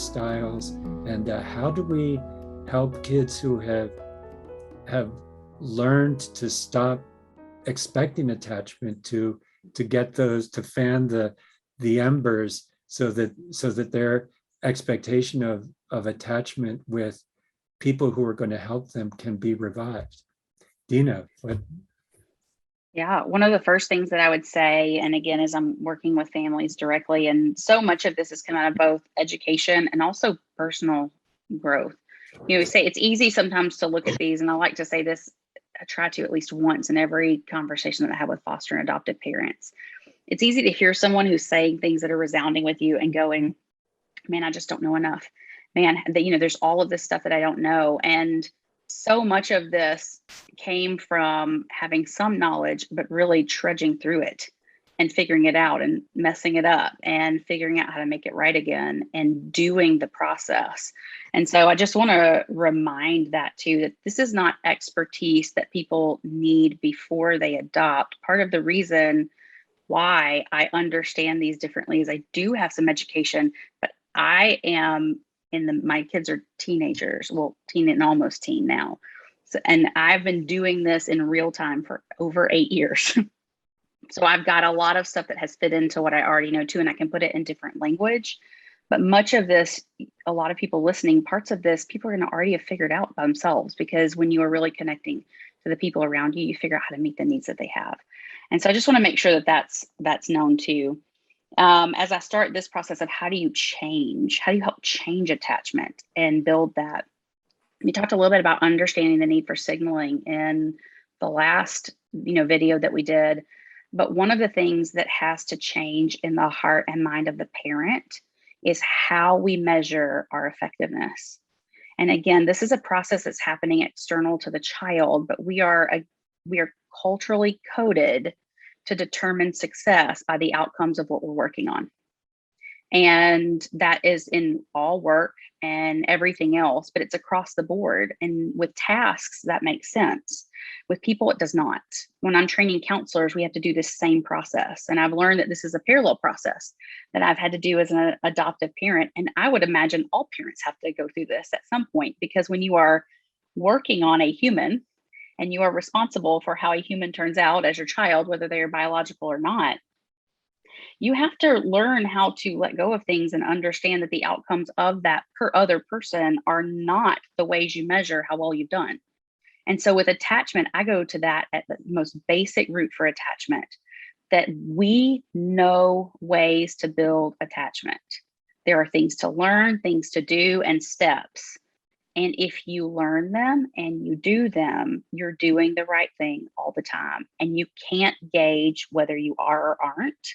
styles, and how do we help kids who have learned to stop expecting attachment, to get those, to fan the embers, so that their expectation of attachment with people who are going to help them can be revived. Dina, what? Yeah, one of the first things that I would say, and again, as I'm working with families directly, and so much of this is coming out of both education and also personal growth. You know, we say it's easy sometimes to look at these, and I like to say this, I try to at least once in every conversation that I have with foster and adoptive parents. It's easy to hear someone who's saying things that are resounding with you and going, man, I just don't know enough. Man, there's all of this stuff that I don't know. And so much of this came from having some knowledge, but really trudging through it and figuring it out and messing it up and figuring out how to make it right again and doing the process. And so I just want to remind that too, that this is not expertise that people need before they adopt. Part of the reason why I understand these differently is I do have some education, but I am my kids are teenagers, well, teen and almost teen now. So, and I've been doing this in real time for over 8 years. So I've got a lot of stuff that has fit into what I already know too, and I can put it in different language. But much of this, a lot of people listening, parts of this, people are going to already have figured out by themselves, because when you are really connecting to the people around you, you figure out how to meet the needs that they have. And so I just want to make sure that that's known too. As I start this process of how do you help change attachment and build that? We talked a little bit about understanding the need for signaling in the last, video that we did. But one of the things that has to change in the heart and mind of the parent is how we measure our effectiveness. And again, this is a process that's happening external to the child, but we are culturally coded to determine success by the outcomes of what we're working on. And that is in all work and everything else, but it's across the board. And with tasks, that makes sense. With people, it does not. When I'm training counselors, we have to do this same process. And I've learned that this is a parallel process that I've had to do as an adoptive parent. And I would imagine all parents have to go through this at some point, because when you are working on a human, and you are responsible for how a human turns out as your child, whether they are biological or not, you have to learn how to let go of things and understand that the outcomes of that other person are not the ways you measure how well you've done. And so with attachment, I go to that at the most basic root for attachment, that we know ways to build attachment. There are things to learn, things to do, and steps. And if you learn them and you do them, you're doing the right thing all the time. And you can't gauge whether you are or aren't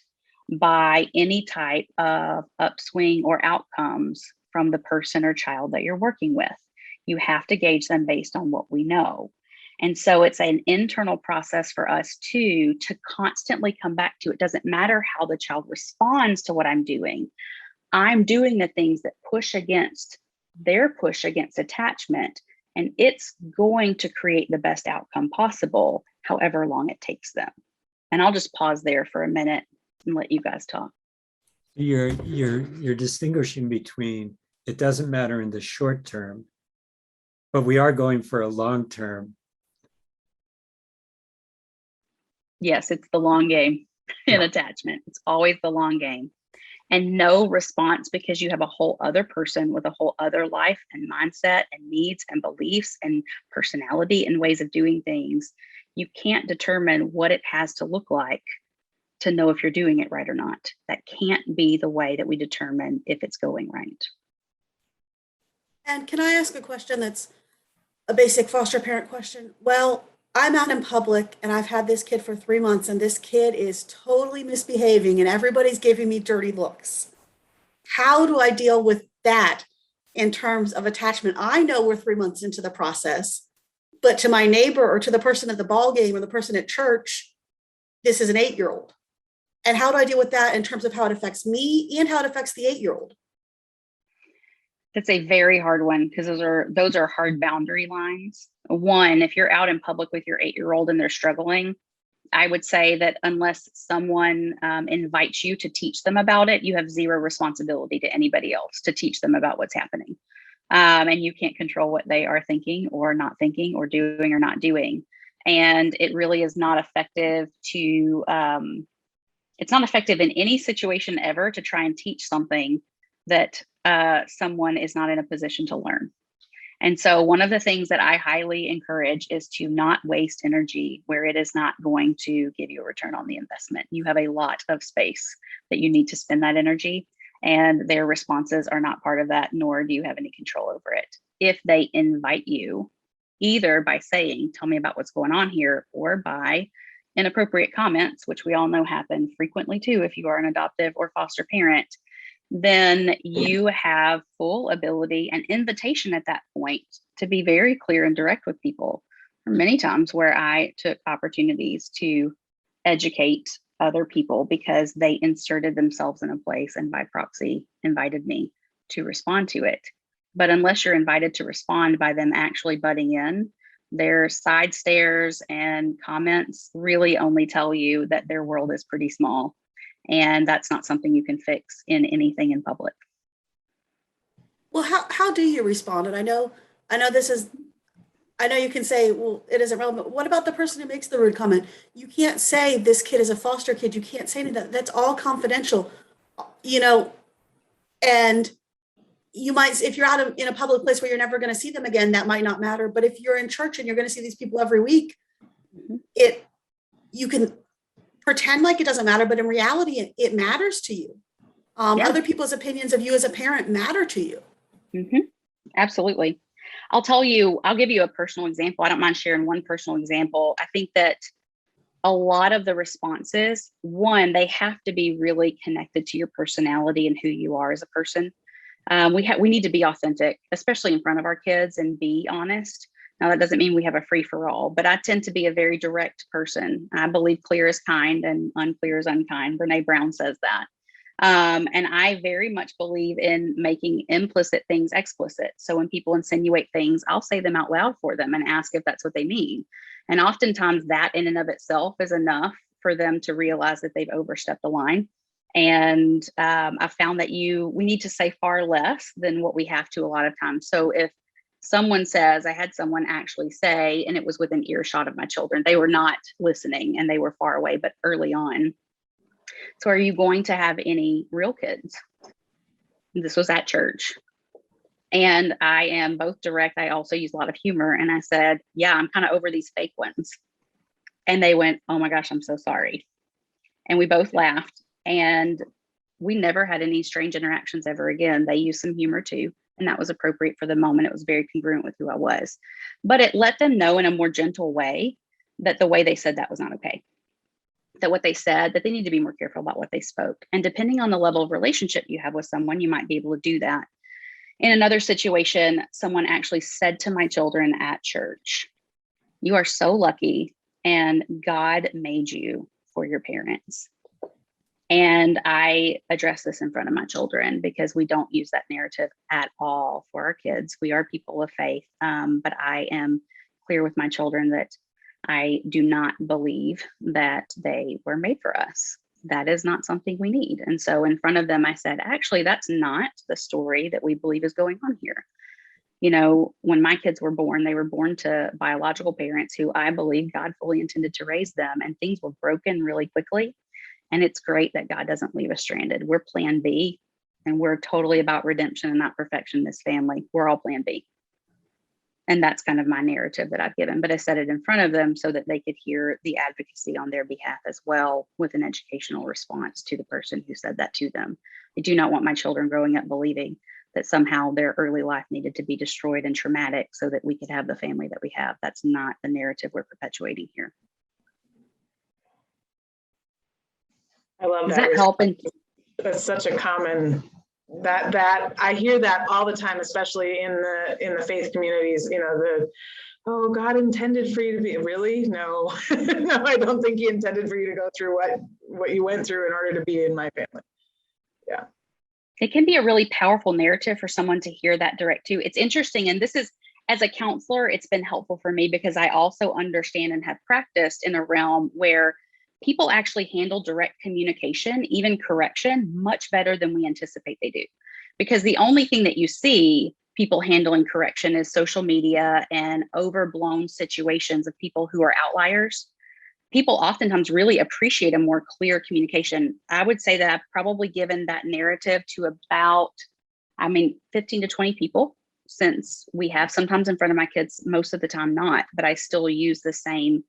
by any type of upswing or outcomes from the person or child that you're working with. You have to gauge them based on what we know. And so it's an internal process for us too, to constantly come back to. It doesn't matter how the child responds to what I'm doing. I'm doing the things that push against their push against attachment, and it's going to create the best outcome possible, however long it takes them. And I'll just pause there for a minute and let you guys talk. You're distinguishing between, it doesn't matter in the short term, but we are going for a long term. Yes, it's the long game in attachment. It's always the long game. And no response, because you have a whole other person with a whole other life and mindset and needs and beliefs and personality and ways of doing things. You can't determine what it has to look like to know if you're doing it right or not. That can't be the way that we determine if it's going right. And can I ask a question that's a basic foster parent question? Well, I'm out in public and I've had this kid for 3 months and this kid is totally misbehaving and everybody's giving me dirty looks. How do I deal with that in terms of attachment? I know we're 3 months into the process, but to my neighbor or to the person at the ball game or the person at church, this is an 8-year-old. And how do I deal with that in terms of how it affects me and how it affects the 8-year-old? That's a very hard one, because those are hard boundary lines. One, if you're out in public with your 8-year-old and they're struggling, I would say that unless someone invites you to teach them about it, you have zero responsibility to anybody else to teach them about what's happening. And you can't control what they are thinking or not thinking or doing or not doing. And it really is not effective to, it's not effective in any situation ever to try and teach something that someone is not in a position to learn. And so one of the things that I highly encourage is to not waste energy where it is not going to give you a return on the investment. You have a lot of space that you need to spend that energy, and their responses are not part of that, nor do you have any control over it. If they invite you, either by saying, tell me about what's going on here, or by inappropriate comments, which we all know happen frequently too if you are an adoptive or foster parent, then you have full ability and invitation at that point to be very clear and direct with people. There are many times where I took opportunities to educate other people because they inserted themselves in a place and by proxy invited me to respond to it. But unless you're invited to respond by them actually butting in, their side stares and comments really only tell you that their world is pretty small. And that's not something you can fix in anything in public. Well, how do you respond? And I know you can say, well, it isn't relevant. What about the person who makes the rude comment? You can't say this kid is a foster kid. You can't say that. That's all confidential, and you might, if you're out in a public place where you're never going to see them again, that might not matter. But if you're in church and you're going to see these people every week, you can pretend like it doesn't matter, but in reality, it matters to you. Other people's opinions of you as a parent matter to you. Absolutely. I'll give you a personal example. I don't mind sharing one personal example. I think that a lot of the responses, one, they have to be really connected to your personality and who you are as a person. We need to be authentic, especially in front of our kids, and be honest. Now, that doesn't mean we have a free for all, but I tend to be a very direct person. I believe clear is kind and unclear is unkind. Brene Brown says that. And I very much believe in making implicit things explicit. So when people insinuate things, I'll say them out loud for them and ask if that's what they mean. And oftentimes that in and of itself is enough for them to realize that they've overstepped the line. And I found that we need to say far less than what we have to a lot of times. So if someone says, I had someone actually say, and it was within earshot of my children, they were not listening and they were far away, but early on. So are you going to have any real kids? This was at church. And I am both direct. I also use a lot of humor. And I said, yeah, I'm kind of over these fake ones. And they went, oh my gosh, I'm so sorry. And we both laughed. And we never had any strange interactions ever again. They used some humor too. And that was appropriate for the moment. It was very congruent with who I was. But it let them know in a more gentle way that the way they said that was not okay. That what they said, that they need to be more careful about what they spoke. And depending on the level of relationship you have with someone, you might be able to do that. In another situation, someone actually said to my children at church, you are so lucky and God made you for your parents. And I address this in front of my children because we don't use that narrative at all for our kids. We are people of faith, but I am clear with my children that I do not believe that they were made for us. That is not something we need. And so in front of them, I said, actually, that's not the story that we believe is going on here. When my kids were born, they were born to biological parents who I believe God fully intended to raise them, and things were broken really quickly. And it's great that God doesn't leave us stranded. We're plan B, and we're totally about redemption and not perfection in this family. We're all plan B. And that's kind of my narrative that I've given. But I said it in front of them so that they could hear the advocacy on their behalf as well, with an educational response to the person who said that to them. I do not want my children growing up believing that somehow their early life needed to be destroyed and traumatic so that we could have the family that we have. That's not the narrative we're perpetuating here. I love Does that. that help? That's such a common, that I hear that all the time, especially in the faith communities, oh, God intended for you to be, really? No, no, I don't think he intended for you to go through what you went through in order to be in my family. Yeah. It can be a really powerful narrative for someone to hear that direct too. It's interesting. And this is, as a counselor, it's been helpful for me because I also understand and have practiced in a realm where people actually handle direct communication, even correction, much better than we anticipate they do. Because the only thing that you see people handling correction is social media and overblown situations of people who are outliers. People oftentimes really appreciate a more clear communication. I would say that I've probably given that narrative to about, 15 to 20 people, since we have sometimes in front of my kids, most of the time not, but I still use the same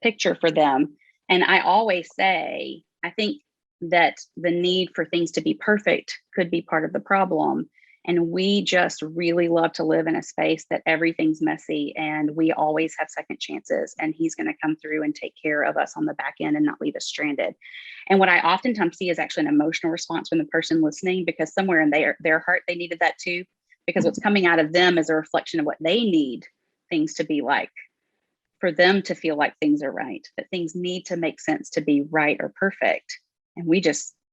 picture for them. And I always say, I think that the need for things to be perfect could be part of the problem. And we just really love to live in a space that everything's messy and we always have second chances. And he's going to come through and take care of us on the back end and not leave us stranded. And what I oftentimes see is actually an emotional response from the person listening, because somewhere in their heart, they needed that too, because what's coming out of them is a reflection of what they need things to be like, for them to feel like things are right, that things need to make sense to be right or perfect. And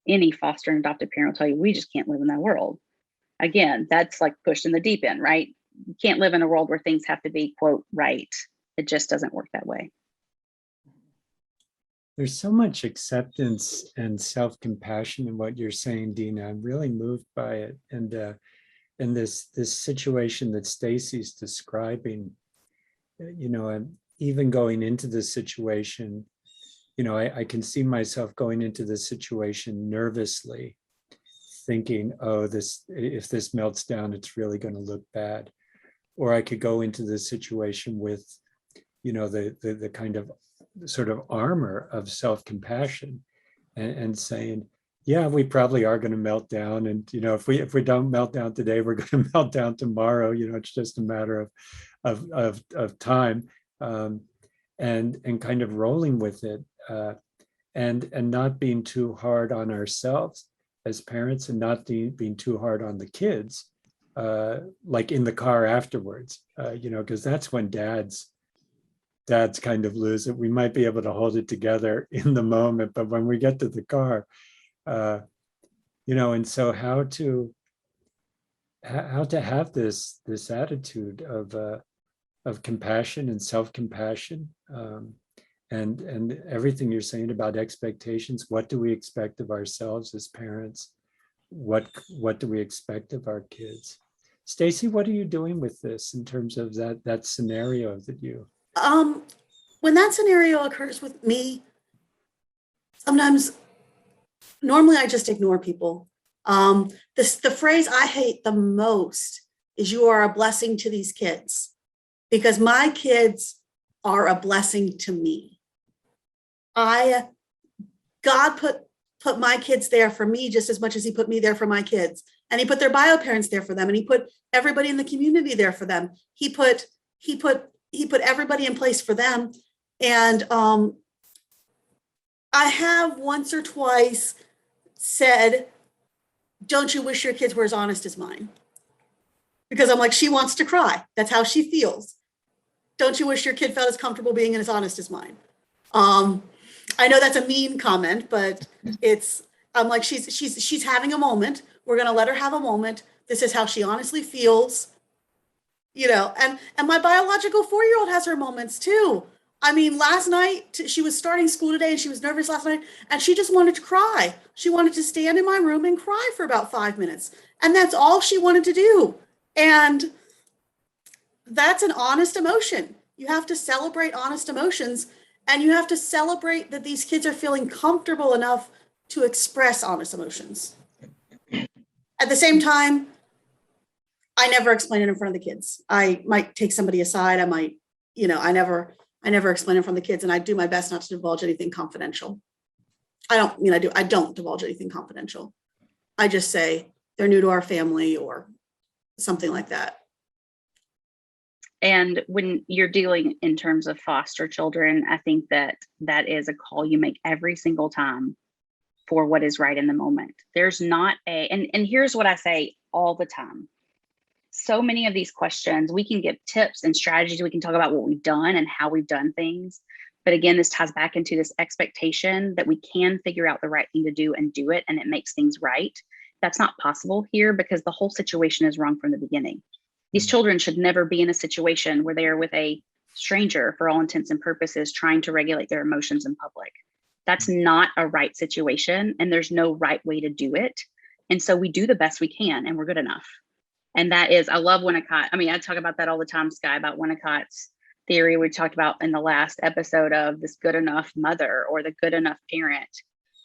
any foster and adoptive parent will tell you, we just can't live in that world. Again, that's like pushed in the deep end, right? You can't live in a world where things have to be, quote, right. It just doesn't work that way. There's so much acceptance and self-compassion in what you're saying, Dina. I'm really moved by it. And this situation that Stacy's describing, I'm even going into this situation, I can see myself going into this situation nervously, thinking, oh, if this melts down, it's really going to look bad. Or I could go into this situation with, the kind of sort of armor of self-compassion and saying, yeah, we probably are going to melt down. And, if we don't melt down today, we're going to melt down tomorrow. It's just a matter of time, and kind of rolling with it, and not being too hard on ourselves as parents, and not being too hard on the kids, like in the car afterwards, because that's when dads kind of lose it. We might be able to hold it together in the moment, but when we get to the car, and so how to have this attitude of compassion and self-compassion, and everything you're saying about expectations. What do we expect of ourselves as parents? What do we expect of our kids? Stacy, what are you doing with this in terms of that scenario that you? When that scenario occurs with me, normally I just ignore people. The phrase I hate the most is "you are a blessing to these kids," because my kids are a blessing to me. God put my kids there for me just as much as he put me there for my kids. And he put their bio parents there for them. And he put everybody in the community there for them. He put everybody in place for them. And I have once or twice said, don't you wish your kids were as honest as mine? Because I'm like, she wants to cry. That's how she feels. Don't you wish your kid felt as comfortable being as honest as mine? I know that's a mean comment, but I'm like, she's having a moment. We're going to let her have a moment. This is how she honestly feels, and my biological 4-year-old has her moments too. Last night she was starting school today and she was nervous last night and she just wanted to cry. She wanted to stand in my room and cry for about 5 minutes. And that's all she wanted to do. And that's an honest emotion. You have to celebrate honest emotions, and you have to celebrate that these kids are feeling comfortable enough to express honest emotions. At the same time, I never explain it in front of the kids. I might take somebody aside. I might, I never explain it in front of the kids, and I do my best not to divulge anything confidential. I don't divulge anything confidential. I just say they're new to our family or something like that. And when you're dealing in terms of foster children, I think that is a call you make every single time for what is right in the moment. There's not and here's what I say all the time. So many of these questions, we can give tips and strategies. We can talk about what we've done and how we've done things. But again, this ties back into this expectation that we can figure out the right thing to do and do it, and it makes things right. That's not possible here because the whole situation is wrong from the beginning. These children should never be in a situation where they are with a stranger for all intents and purposes, trying to regulate their emotions in public. That's not a right situation, and there's no right way to do it. And so we do the best we can, and we're good enough. And that is, I love Winnicott. I mean, I talk about that all the time, Sky, about Winnicott's theory we talked about in the last episode of this good enough mother or the good enough parent,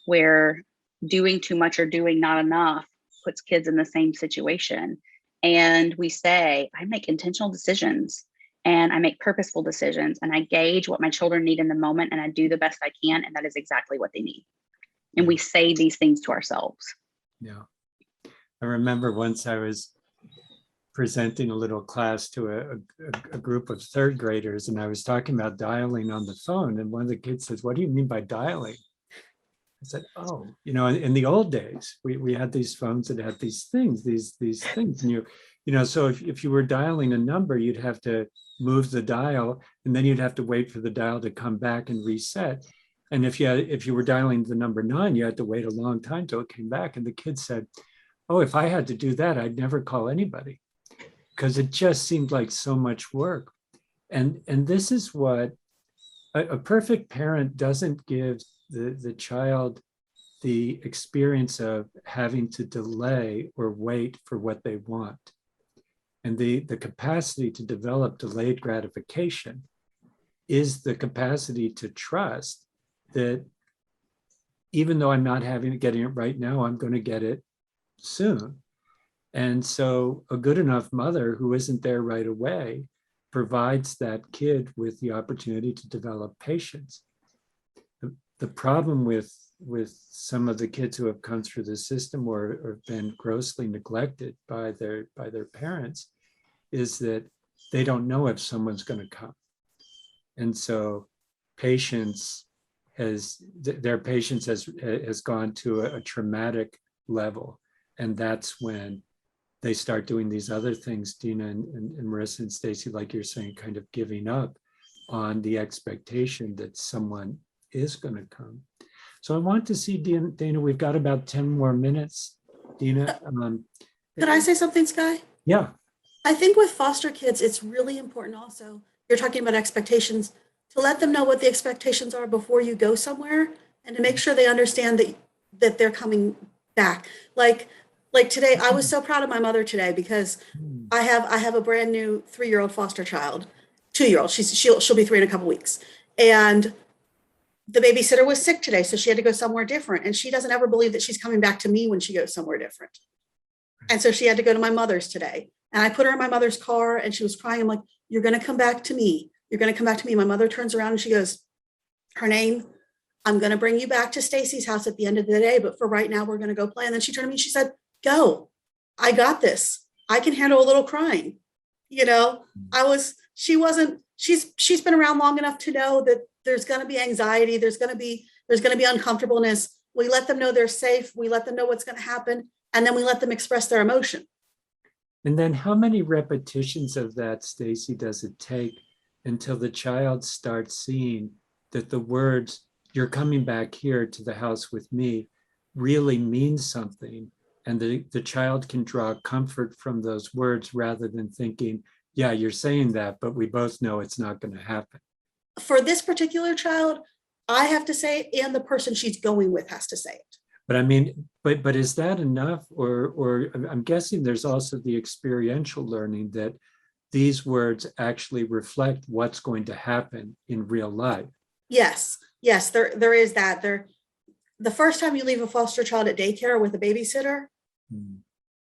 where doing too much or doing not enough puts kids in the same situation. And we say, I make intentional decisions and I make purposeful decisions and I gauge what my children need in the moment and I do the best I can. And that is exactly what they need. And we say these things to ourselves. Yeah. I remember once I was presenting a little class to a group of third graders, and I was talking about dialing on the phone. And one of the kids says, "What do you mean by dialing?" I said, "Oh, in the old days, we had these phones that had these things, these things. And so if you were dialing a number, you'd have to move the dial, and then you'd have to wait for the dial to come back and reset. And if you were dialing the number 9, you had to wait a long time till it came back." And the kid said, "Oh, if I had to do that, I'd never call anybody, because it just seemed like so much work." And this is what a perfect parent doesn't give the child the experience of having to delay or wait for what they want. And the capacity to develop delayed gratification is the capacity to trust that even though I'm not getting it right now, I'm going to get it soon. And so a good enough mother who isn't there right away provides that kid with the opportunity to develop patience. The problem with some of the kids who have come through the system or have been grossly neglected by their parents is that they don't know if someone's going to come. And so their patience has gone to a traumatic level. And that's when they start doing these other things, Dina and Marissa and Stacy, like you're saying, kind of giving up on the expectation that someone is going to come. So I want to see, Dana, we've got about 10 more minutes. Dina. Could I say something, Sky? Yeah. I think with foster kids, it's really important also, you're talking about expectations, to let them know what the expectations are before you go somewhere and to make sure they understand that they're coming back. Like today, I was so proud of my mother today because I have a brand new 3-year-old foster child, 2-year-old. She'll be 3 in a couple weeks. And the babysitter was sick today, so she had to go somewhere different. And she doesn't ever believe that she's coming back to me when she goes somewhere different. And so she had to go to my mother's today. And I put her in my mother's car and she was crying. I'm like, "You're going to come back to me. You're going to come back to me." My mother turns around and she goes, "Her name, I'm going to bring you back to Stacy's house at the end of the day. But for right now, we're going to go play." And then she turned to me and she said, "Go. I got this. I can handle a little crying." She's been around long enough to know that there's going to be anxiety. There's going to be uncomfortableness. We let them know they're safe. We let them know what's going to happen. And then we let them express their emotion. And then how many repetitions of that, Stacy, does it take until the child starts seeing that the words, "You're coming back here to the house with me," really means something? And the child can draw comfort from those words rather than thinking, "Yeah, you're saying that, but we both know it's not going to happen." For this particular child, I have to say it, and the person she's going with has to say it. But I mean, but is that enough? Or I'm guessing there's also the experiential learning that these words actually reflect what's going to happen in real life. Yes, there is that. The first time you leave a foster child at daycare with a babysitter,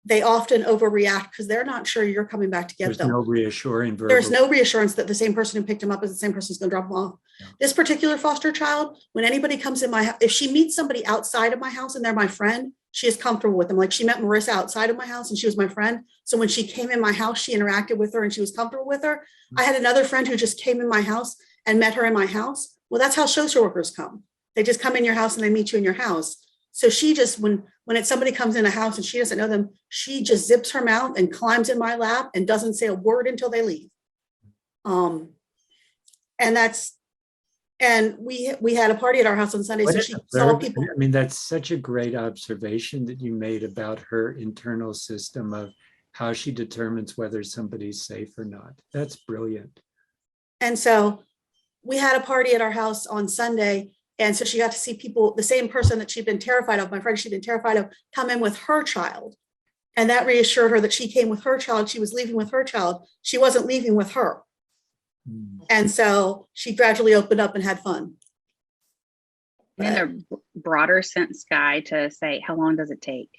they often overreact because they're not sure you're coming back to get them. There's no reassuring verbal. There's no reassurance that the same person who picked him up is the same person who's going to drop him off. Yeah. This particular foster child, when anybody comes in my house, if she meets somebody outside of my house and they're my friend, she is comfortable with them. Like she met Marissa outside of my house and she was my friend. So when she came in my house, she interacted with her and she was comfortable with her. I had another friend who just came in my house and met her in my house. Well, that's how social workers come. They just come in your house and they meet you in your house. So she just, when somebody comes in a house and she doesn't know them, she just zips her mouth and climbs in my lap and doesn't say a word until they leave. And we had a party at our house on Sunday. So she saw people. I mean, that's such a great observation that you made about her internal system of how she determines whether somebody's safe or not. That's brilliant. And so we had a party at our house on Sunday. And so she got to see people, the same person that she'd been terrified of, my friend she'd been terrified of, come in with her child. And that reassured her that she came with her child. She was leaving with her child. She wasn't leaving with her. And so she gradually opened up and had fun. And then a broader sense guide to say, how long does it take?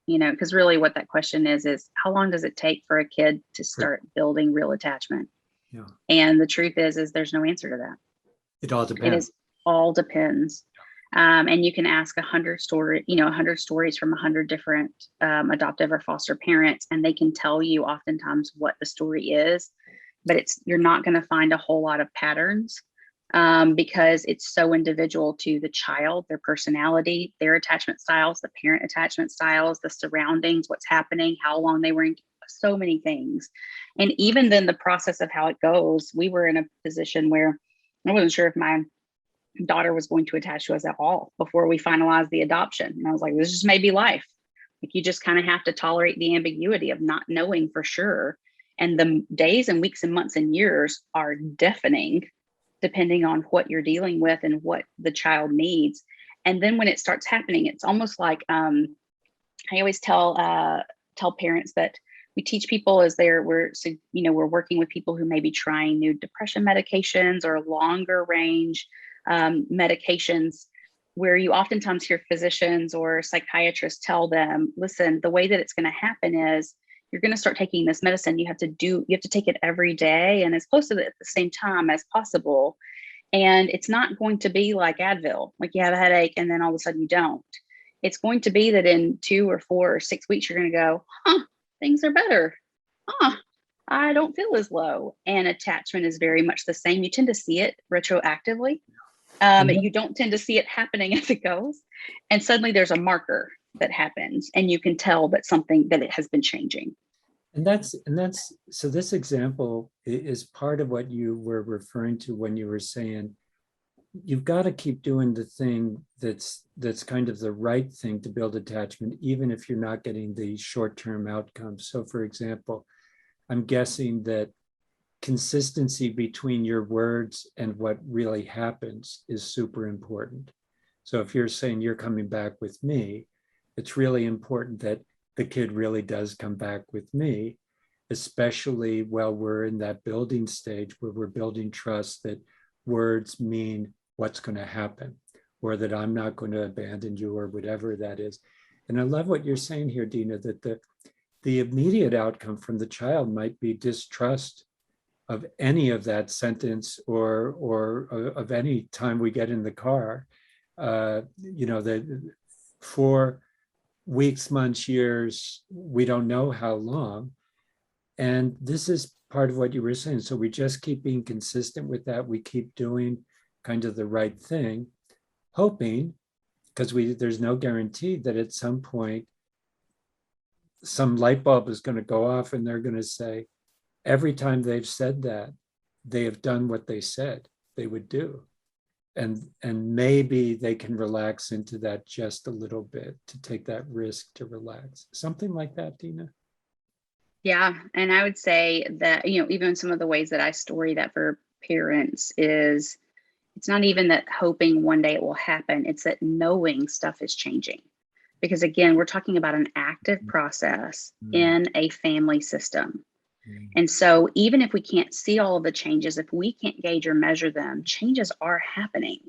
You know, because really what that question is how long does it take for a kid to start building real attachment? Yeah. And the truth is there's no answer to that. It all depends. All depends. And you can ask 100 stories from 100 different adoptive or foster parents, and they can tell you oftentimes what the story is, but you're not going to find a whole lot of patterns because it's so individual to the child, their personality, their attachment styles, the parent attachment styles, the surroundings, what's happening, how long they were in, so many things. And even then the process of how it goes, we were in a position where I wasn't sure if my daughter was going to attach to us at all before we finalized the adoption. And I was like, this just may be life. Like, you just kind of have to tolerate the ambiguity of not knowing for sure. And the days and weeks and months and years are deafening, depending on what you're dealing with and what the child needs. And then when it starts happening, it's almost like I always tell parents that we teach people as we're working with people who may be trying new depression medications or longer range medications, where you oftentimes hear physicians or psychiatrists tell them, listen, the way that it's going to happen is you're going to start taking this medicine. You have to take it every day and as close to at the same time as possible. And it's not going to be like Advil, like you have a headache and then all of a sudden you don't. It's going to be that in 2 or 4 or 6 weeks, you're going to go, things are better. I don't feel as low. And attachment is very much the same. You tend to see it retroactively. You don't tend to see it happening as it goes. And suddenly there's a marker that happens and you can tell that it has been changing. And that's so this example is part of what you were referring to when you were saying you've got to keep doing the thing that's kind of the right thing to build attachment, even if you're not getting the short-term outcomes. So for example, I'm guessing that consistency between your words and what really happens is super important. So if you're saying you're coming back with me, it's really important that the kid really does come back with me, especially while we're in that building stage where we're building trust that words mean what's going to happen, or that I'm not going to abandon you, or whatever that is. And I love what you're saying here, Dina, that the immediate outcome from the child might be distrust of any of that sentence or of any time we get in the car, that for weeks, months, years, we don't know how long. And this is part of what you were saying. So we just keep being consistent with that. We keep doing kind of the right thing, hoping, because there's no guarantee that at some point some light bulb is going to go off and they're going to say, every time they've said that, they have done what they said they would do. And maybe they can relax into that just a little bit, to take that risk to relax. Something like that, Dina? Yeah. And I would say that, even some of the ways that I story that for parents is, it's not even that hoping one day it will happen. It's that knowing stuff is changing. Because again, we're talking about an active process in a family system. And so even if we can't see all of the changes, if we can't gauge or measure them, changes are happening.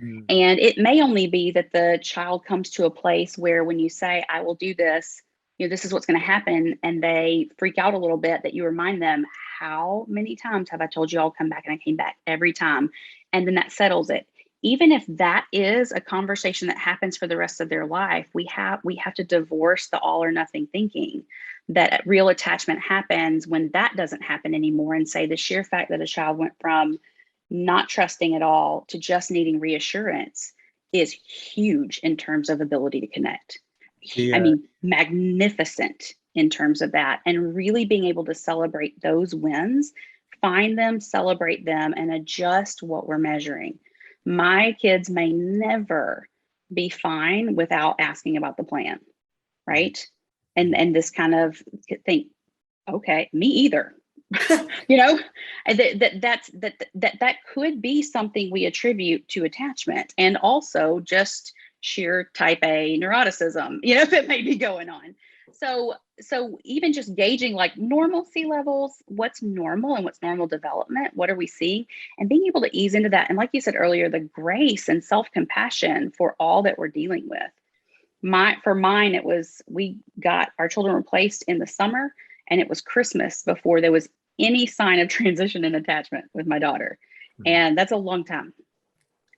And it may only be that the child comes to a place where when you say, I will do this, this is what's going to happen, and they freak out a little bit, that you remind them, how many times have I told you I'll come back? And I came back every time. And then that settles it. Even if that is a conversation that happens for the rest of their life, we have to divorce the all or nothing thinking that real attachment happens when that doesn't happen anymore, and say the sheer fact that a child went from not trusting at all to just needing reassurance is huge in terms of ability to connect. Yeah. I mean, magnificent in terms of that, and really being able to celebrate those wins, find them, celebrate them, and adjust what we're measuring. My kids may never be fine without asking about the plan, right? And this kind of think, okay, me either. You know, and that could be something we attribute to attachment, and also just sheer type A neuroticism, you know, that may be going on. So even just gauging like normalcy levels, what's normal and what's normal development, what are we seeing, and being able to ease into that. And like you said earlier, the grace and self-compassion for all that we're dealing with. For mine, it was, we got our children were placed in the summer, and it was Christmas before there was any sign of transition and attachment with my daughter. And that's a long time.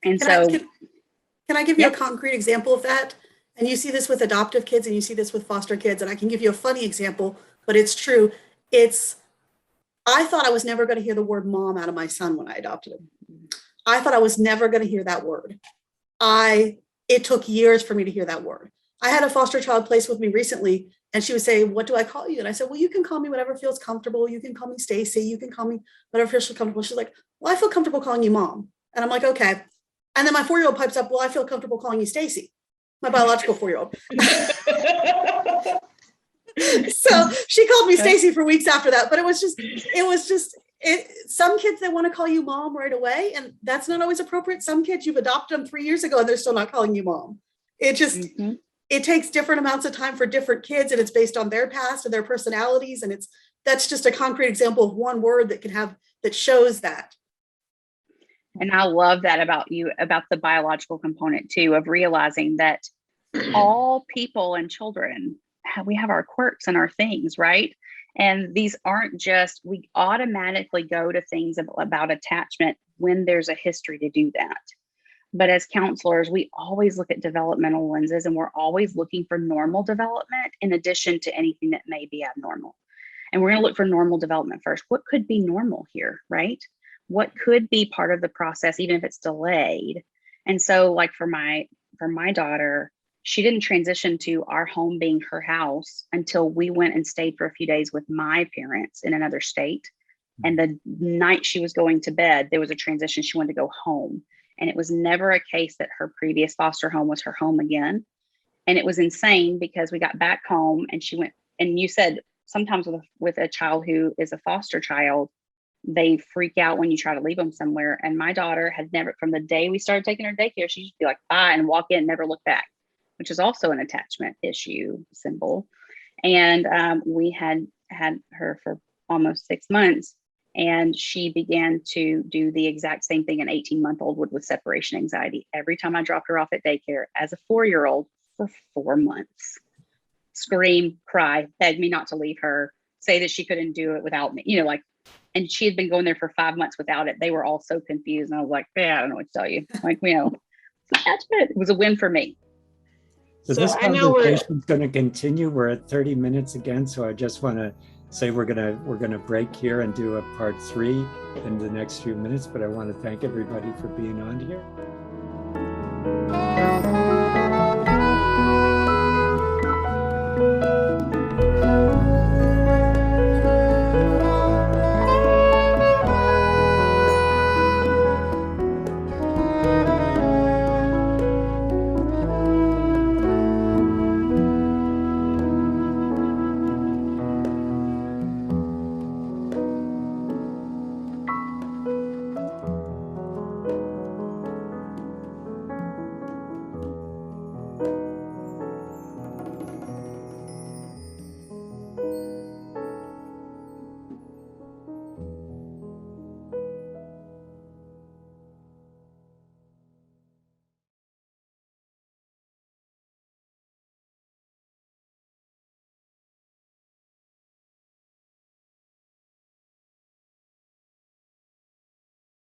And can I give you Yep. a concrete example of that? And you see this with adoptive kids and you see this with foster kids. And I can give you a funny example, but it's true. I thought I was never going to hear the word mom out of my son when I adopted him. I thought I was never going to hear that word. It took years for me to hear that word. I had a foster child placed with me recently, and she would say, "What do I call you?" And I said, "Well, you can call me whatever feels comfortable. You can call me Stacy. You can call me whatever feels comfortable." She's like, "Well, I feel comfortable calling you mom." And I'm like, "Okay." And then my 4-year-old pipes up, "Well, I feel comfortable calling you Stacy," my biological 4-year-old. So she called me Stacy for weeks after that. But it was just some kids, they want to call you mom right away, and that's not always appropriate. Some kids, you've adopted them 3 years ago and they're still not calling you mom. It just it takes different amounts of time for different kids, and it's based on their past and their personalities, and that's just a concrete example of one word that shows that. And I love that about you, about the biological component too, of realizing that all people and children, we have our quirks and our things, right? And these aren't just, we automatically go to things about attachment when there's a history to do that. But as counselors, we always look at developmental lenses, and we're always looking for normal development in addition to anything that may be abnormal. And we're going to look for normal development first. What could be normal here, right? What could be part of the process, even if it's delayed? And so like for my daughter, she didn't transition to our home being her house until we went and stayed for a few days with my parents in another state. And the night she was going to bed, there was a transition. She wanted to go home. And it was never a case that her previous foster home was her home again. And it was insane because we got back home and she went, and you said sometimes with a child who is a foster child, they freak out when you try to leave them somewhere. And my daughter had never, from the day we started taking her to daycare, she'd just be like, bye, and walk in, never look back, which is also an attachment issue symbol. And we had her for almost 6 months. And she began to do the exact same thing an 18-month-old would with separation anxiety. Every time I dropped her off at daycare as a 4-year-old for 4 months, scream, cry, beg me not to leave her, say that she couldn't do it without me, and she had been going there for 5 months without it. They were all so confused. And I was like, I don't know what to tell you. Attachment. It was a win for me. So this conversation is going to continue. We're at 30 minutes again. So I just want to say we're gonna break here and do a part 3 in the next few minutes. But I want to thank everybody for being on here.